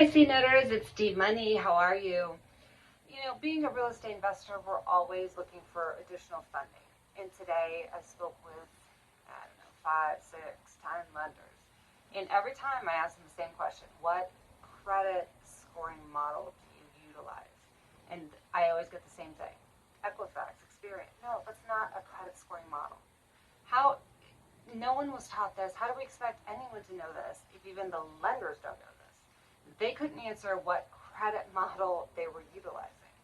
Hi CNETers, it's Steve Money. How are you? Being a real estate investor, we're always looking for additional funding. And today I spoke with, I don't know, 5, 6, 10 lenders. And every time I ask them the same question: what credit scoring model do you utilize? And I always get the same thing: Equifax, Experian. No, that's not a credit scoring model. How? No one was taught this. How do we expect anyone to know this if even the lenders don't know this? They couldn't answer what credit model they were utilizing.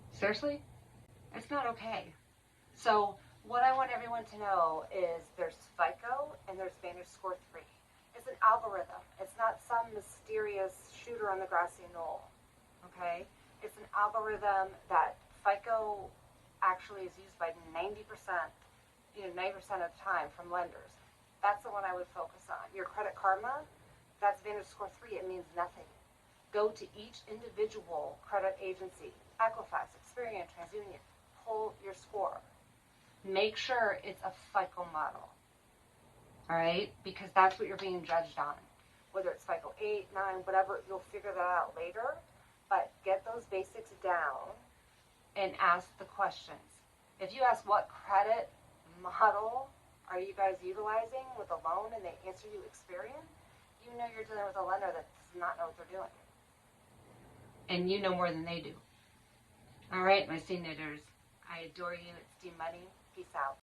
Seriously? It's not okay. So, what I want everyone to know is there's FICO and there's VantageScore 3. It's an algorithm. It's not some mysterious shooter on the grassy knoll. Okay? It's an algorithm that FICO actually is used by 90%, 90% of the time from lenders. That's the one I would focus on. Your Credit Karma, that's VantageScore 3. It means nothing. Go to each individual credit agency, Equifax, Experian, TransUnion, pull your score. Make sure it's a FICO model, all right? Because that's what you're being judged on. Whether it's FICO 8, 9, whatever, you'll figure that out later. But get those basics down and ask the questions. If you ask what credit model are you guys utilizing with a loan and they answer you Experian, you know you're dealing with a lender that does not know what they're doing. And you know more than they do. All right, my CNETers, I adore you. It's Steve Money. Peace out.